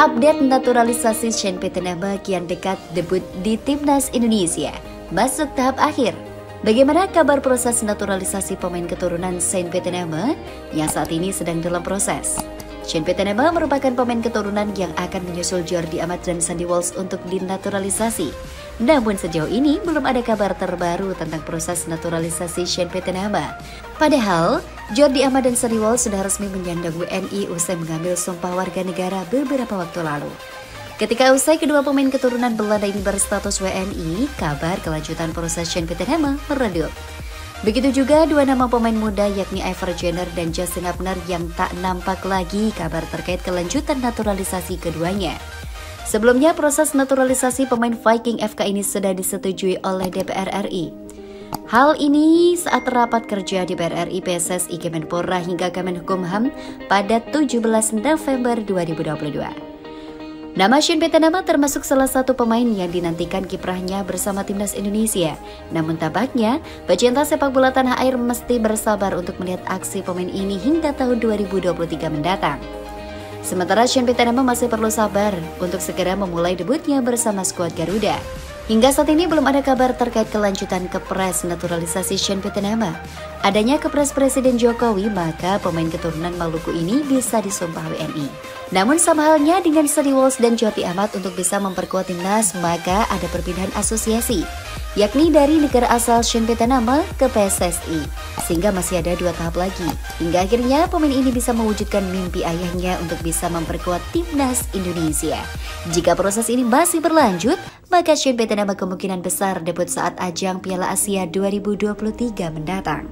Update naturalisasi Sean Pieterham kian dekat debut di Timnas Indonesia, masuk tahap akhir. Bagaimana kabar proses naturalisasi pemain keturunan Sean Pieterham yang saat ini sedang dalam proses? Sean Pieterham merupakan pemain keturunan yang akan menyusul Jordi Amat dan Sandy Walsh untuk dinaturalisasi. Namun sejauh ini belum ada kabar terbaru tentang proses naturalisasi Sean Pieterham. Padahal, Jordi Amat dan Sandy Walsh sudah resmi menyandang WNI usai mengambil sumpah warga negara beberapa waktu lalu. Ketika usai kedua pemain keturunan Belanda ini berstatus WNI, kabar kelanjutan proses Sean Pieterham meredup. Begitu juga dua nama pemain muda yakni Ivar Jenner dan Justin Abner yang tak nampak lagi kabar terkait kelanjutan naturalisasi keduanya. Sebelumnya, proses naturalisasi pemain Viking FK ini sudah disetujui oleh DPR RI. Hal ini saat rapat kerja DPR RI, PSSI, Kemenpora hingga Kemenkumham pada 17 November 2022. Nama Sean Pieterham termasuk salah satu pemain yang dinantikan kiprahnya bersama Timnas Indonesia. Namun tampaknya, pecinta sepak bola tanah air mesti bersabar untuk melihat aksi pemain ini hingga tahun 2023 mendatang. Sementara Sean Pieterham masih perlu sabar untuk segera memulai debutnya bersama skuad Garuda. Hingga saat ini belum ada kabar terkait kelanjutan kepres naturalisasi Sean Pieterham. Adanya kepres Presiden Jokowi, maka pemain keturunan Maluku ini bisa disumpah WNI. Namun sama halnya dengan Sandy Walsh dan Jordi Amat untuk bisa memperkuat timnas, maka ada perpindahan asosiasi, yakni dari negara asal Sean Pieterham ke PSSI, sehingga masih ada 2 tahap lagi. Hingga akhirnya pemain ini bisa mewujudkan mimpi ayahnya untuk bisa memperkuat timnas Indonesia. Jika proses ini masih berlanjut, maka Sean Pieterham kemungkinan besar debut saat ajang Piala Asia 2023 mendatang.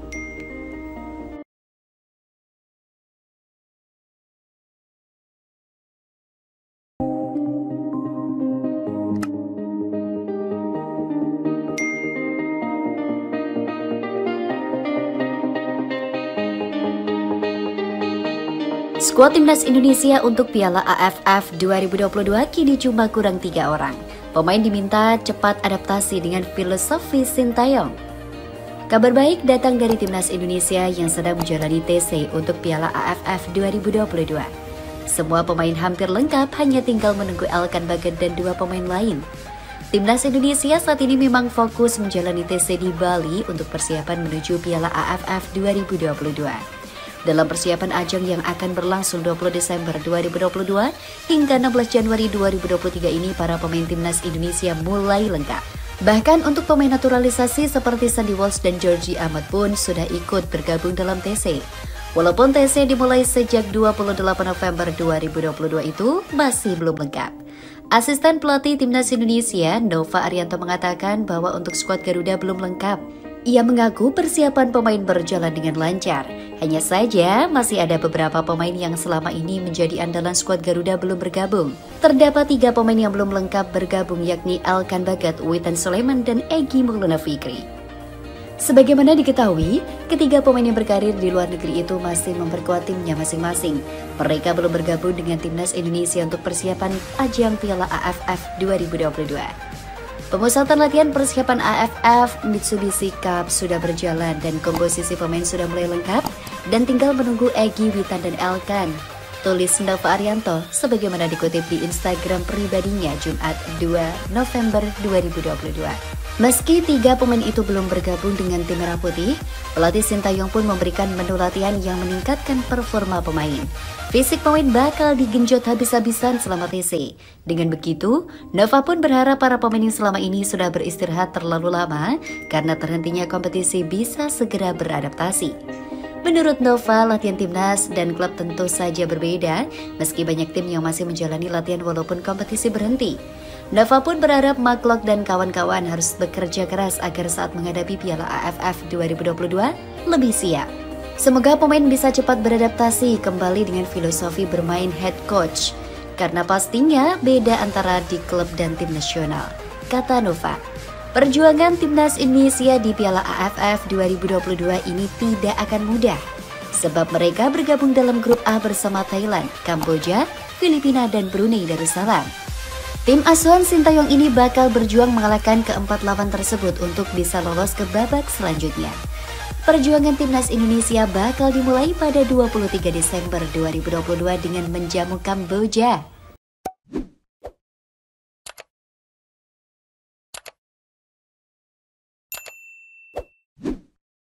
Skuad Timnas Indonesia untuk Piala AFF 2022 kini cuma kurang 3 orang. Pemain diminta cepat adaptasi dengan filosofi Sintayong. Kabar baik datang dari Timnas Indonesia yang sedang menjalani TC untuk Piala AFF 2022. Semua pemain hampir lengkap, hanya tinggal menunggu Elkan Baget dan 2 pemain lain. Timnas Indonesia saat ini memang fokus menjalani TC di Bali untuk persiapan menuju Piala AFF 2022. Dalam persiapan ajang yang akan berlangsung 20 Desember 2022 hingga 16 Januari 2023 ini, para pemain Timnas Indonesia mulai lengkap. Bahkan untuk pemain naturalisasi seperti Sandy Walsh dan Jordi Amat pun sudah ikut bergabung dalam TC. Walaupun TC dimulai sejak 28 November 2022 itu masih belum lengkap. Asisten pelatih Timnas Indonesia, Nova Arianto, mengatakan bahwa untuk skuad Garuda belum lengkap. Ia mengaku persiapan pemain berjalan dengan lancar. Hanya saja masih ada beberapa pemain yang selama ini menjadi andalan skuad Garuda belum bergabung. Terdapat 3 pemain yang belum lengkap bergabung, yakni Elkan Baget, Witan Sulaiman, dan Egy Maulana Fikri. Sebagaimana diketahui, ketiga pemain yang berkarir di luar negeri itu masih memperkuat timnya masing-masing. Mereka belum bergabung dengan Timnas Indonesia untuk persiapan ajang Piala AFF 2022. Pemusatan latihan persiapan AFF Mitsubishi Cup sudah berjalan dan komposisi pemain sudah mulai lengkap dan tinggal menunggu Egy, Witan, dan Elkan, tulis Nova Arianto sebagaimana dikutip di Instagram pribadinya Jumat 2 November 2022. Meski 3 pemain itu belum bergabung dengan tim Merah Putih, pelatih Sintayong pun memberikan menu latihan yang meningkatkan performa pemain. Fisik pemain bakal digenjot habis-habisan selama TC. Dengan begitu, Nova pun berharap para pemain yang selama ini sudah beristirahat terlalu lama karena terhentinya kompetisi bisa segera beradaptasi. Menurut Nova, latihan timnas dan klub tentu saja berbeda, meski banyak tim yang masih menjalani latihan walaupun kompetisi berhenti. Nova pun berharap Maklok dan kawan-kawan harus bekerja keras agar saat menghadapi Piala AFF 2022 lebih siap. Semoga pemain bisa cepat beradaptasi kembali dengan filosofi bermain head coach, karena pastinya beda antara di klub dan tim nasional, kata Nova. Perjuangan Timnas Indonesia di Piala AFF 2022 ini tidak akan mudah, sebab mereka bergabung dalam grup A bersama Thailand, Kamboja, Filipina, dan Brunei Darussalam. Tim asuhan Sintayong ini bakal berjuang mengalahkan keempat lawan tersebut untuk bisa lolos ke babak selanjutnya. Perjuangan Timnas Indonesia bakal dimulai pada 23 Desember 2022 dengan menjamu Kamboja.